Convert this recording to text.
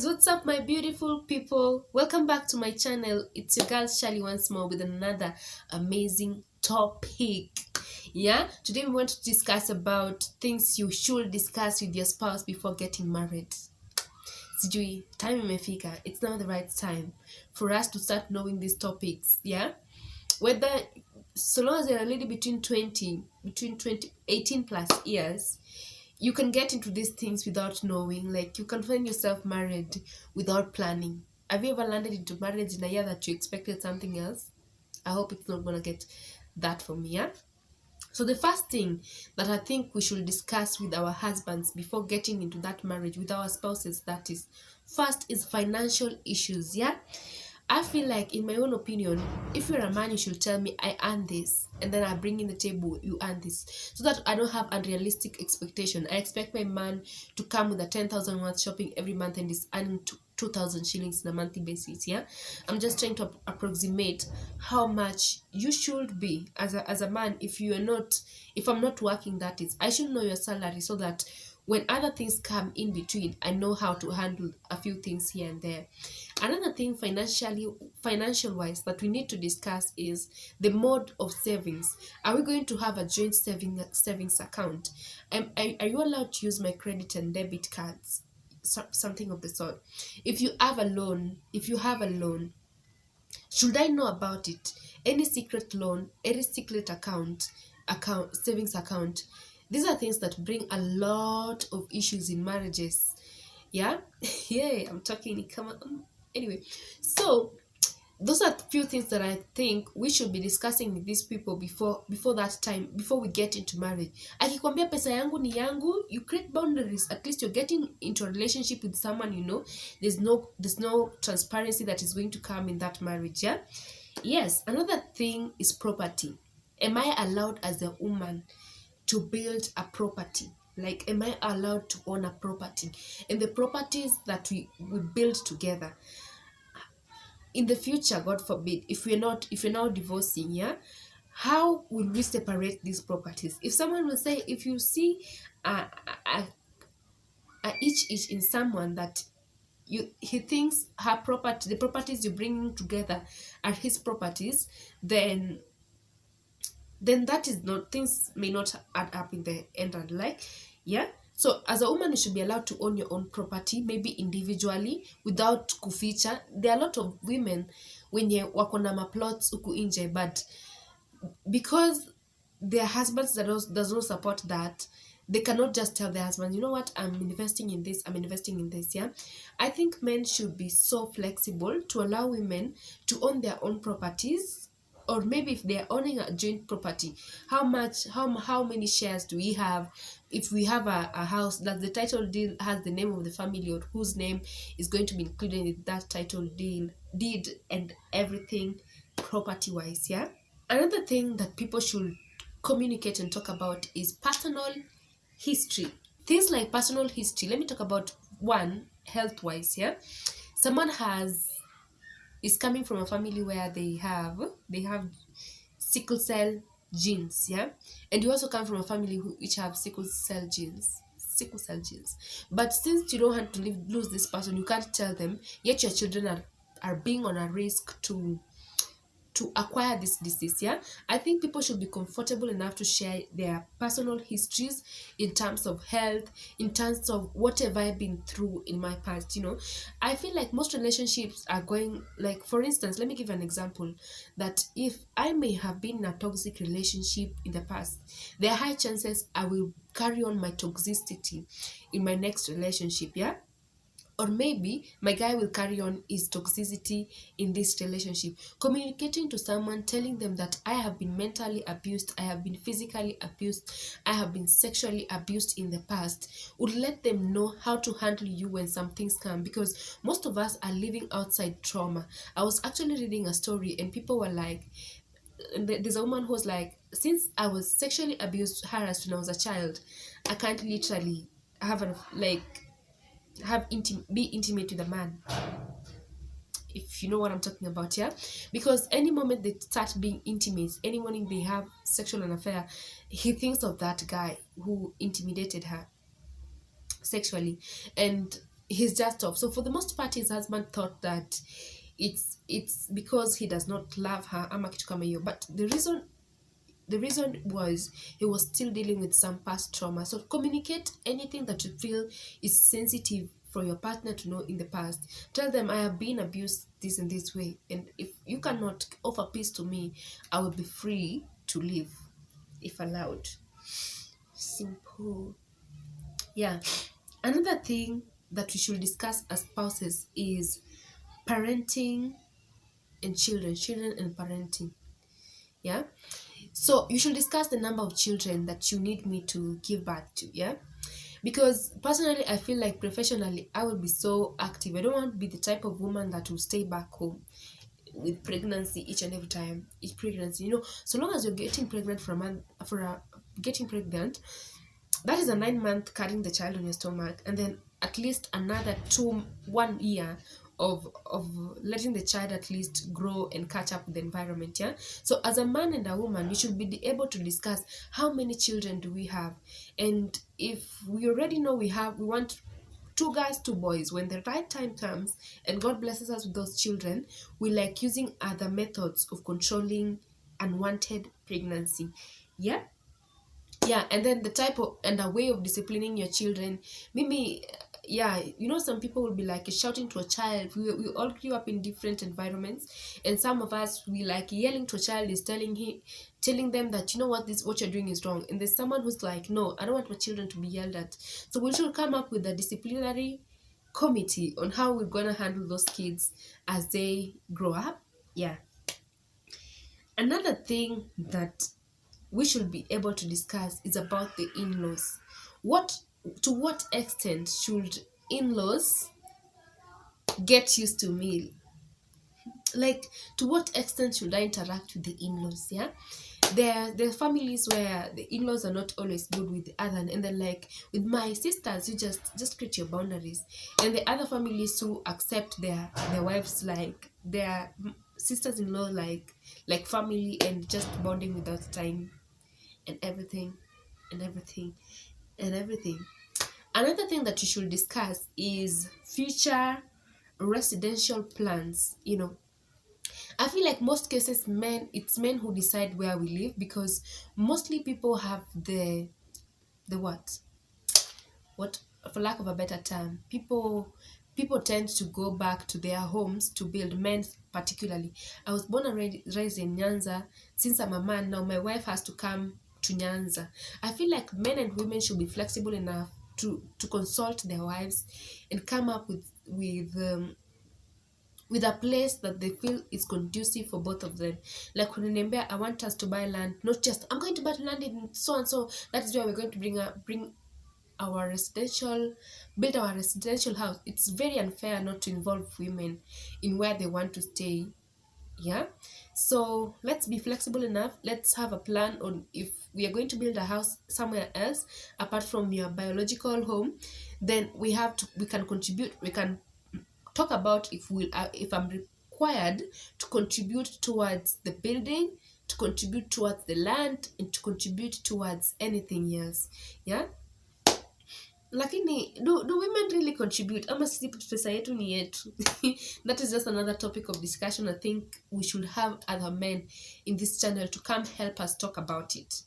guys, what's up my beautiful people? Welcome back to my channel. It's your girl Shirley once more with another amazing topic. Yeah, today we want to discuss about things you should discuss with your spouse before getting married. Sijui, time imefika. It's now the right time for us to start knowing these topics. Yeah, whether so long as you're a lady between 18 plus years, you can get into these things without knowing. Like, you can find yourself married without planning. Have you ever landed into marriage in a year that you expected something else? I hope it's not gonna get that for me. Yeah, so the first thing that I think we should discuss with our husbands before getting into that marriage, with our spouses, that is, first is financial issues. Yeah, I feel like, in my own opinion, if you're a man, you should tell me I earn this, and then I bring in the table, you earn this, so that I don't have unrealistic expectation. I expect my man to come with a 10,000 worth shopping every month and is earning 2,000 shillings on a monthly basis. Yeah, I'm just trying to approximate how much you should be as a man. If I'm not working, that is, I should know your salary, so that when other things come in between, I know how to handle a few things here and there. Another thing, financial wise, that we need to discuss is the mode of savings. Are we going to have a joint savings account? Are you allowed to use my credit and debit cards? Something of the sort. If you have a loan, should I know about it? Any secret loan, any secret savings account. These are things that bring a lot of issues in marriages. Yeah, yeah, I'm talking. Come on. Anyway, so those are few things that I think we should be discussing with these people before that time, before we get into marriage. Akikwambia pesa yangu ni yangu, you create boundaries. At least you're getting into a relationship with someone you know. There's no transparency that is going to come in that marriage. Yeah. Yes. Another thing is property. Am I allowed as a woman to build a property? Like, am I allowed to own a property? And the properties that we build together, in the future, God forbid, if we're now divorcing, yeah, how will we separate these properties? If someone will say, if you see a each in someone that he thinks the properties you bring together are his properties, then that is not, things may not add up in the end. And like, yeah, so as a woman, you should be allowed to own your own property, maybe individually, without kuficha. There are a lot of women wenye wako na maplots huku nje, but because their husbands does not support that, they cannot just tell their husband, you know what, I'm investing in this. Yeah, I think men should be so flexible to allow women to own their own properties. Or maybe if they are owning a joint property, how many shares do we have? If we have a house, that the title deed has the name of the family, or whose name is going to be included in that title deed and everything, property wise. Yeah. Another thing that people should communicate and talk about is personal history. Things like personal history. Let me talk about one, health wise. Yeah, someone is coming from a family where they have sickle cell genes. Yeah, and you also come from a family which have sickle cell genes. But since you don't want to lose this person, you can't tell them, yet your children are being on a risk to acquire this disease. Yeah, I think people should be comfortable enough to share their personal histories in terms of health, in terms of what have I been through in my past. I feel like most relationships are going, like, for instance, let me give an example, that if I may have been in a toxic relationship in the past, there are high chances I will carry on my toxicity in my next relationship. Yeah, or maybe my guy will carry on his toxicity in this relationship. Communicating to someone, telling them that I have been mentally abused, I have been physically abused, I have been sexually abused in the past, would let them know how to handle you when some things come, because most of us are living outside trauma. I was actually reading a story and people were like, there's a woman who was like, since I was sexually abused, harassed when I was a child, I can't literally be intimate with a man, if you know what I'm talking about. Yeah, because any moment they start being intimate, any morning they have sexual affair, he thinks of that guy who intimidated her sexually. And he's just off. So for the most part, his husband thought that it's because he does not love her ama kitu kama hiyo, but the reason was he was still dealing with some past trauma. So communicate anything that you feel is sensitive for your partner to know in the past. Tell them, I have been abused this and this way, and if you cannot offer peace to me, I will be free to live if allowed. Simple. Yeah. Another thing that we should discuss as spouses is parenting and children and parenting. Yeah. So you should discuss the number of children that you need me to give birth to. Yeah. Because personally, I feel like professionally, I will be so active. I don't want to be the type of woman that will stay back home with pregnancy each and every time. Each pregnancy, so long as you're getting pregnant getting pregnant, that is a 9 month carrying the child on your stomach, and then at least another 1 year of letting the child at least grow and catch up with the environment. Yeah. So as a man and a woman, you should be able to discuss how many children do we have, and if we already know we want 2 girls, 2 boys, when the right time comes and God blesses us with those children, we like using other methods of controlling unwanted pregnancy. Yeah. Yeah, and then the type of and a way of disciplining your children. Maybe, yeah, some people will be like shouting to a child. We all grew up in different environments, and some of us, we like yelling to a child is telling them that, what you're doing is wrong. And there's someone who's like, no, I don't want my children to be yelled at. So we should come up with a disciplinary committee on how we're gonna handle those kids as they grow up. Yeah. Another thing that we should be able to discuss is about the in-laws. To what extent should in-laws get used to me? Like, to what extent should I interact with the in-laws? Yeah. There are families where the in-laws are not always good with the other, and then like with my sisters, you just create your boundaries. And the other families who accept their wives like their sisters-in-law like family, and just bonding without time and everything and everything and everything. Another thing that you should discuss is future residential plans. I feel like most cases it's men who decide where we live, because mostly people have the what for lack of a better term, people tend to go back to their homes to build. Men particularly. I was born and raised in Nyanza. Since I'm a man now, my wife has to come to Nyanza. I feel like men and women should be flexible enough to consult their wives and come up with a place that they feel is conducive for both of them. Like when I want us to buy land, not just I'm going to buy land in so and so. That is where we're going to build our residential house. It's very unfair not to involve women in where they want to stay. Yeah. So let's be flexible enough. Let's have a plan on if we are going to build a house somewhere else apart from your biological home. Then we can contribute. We can talk about if I'm required to contribute towards the building, to contribute towards the land, and to contribute towards anything else. Yeah. Lakini do women really contribute ama sisi pesa yetu ni yetu? That is just another topic of discussion. I think we should have other men in this channel to come help us talk about it.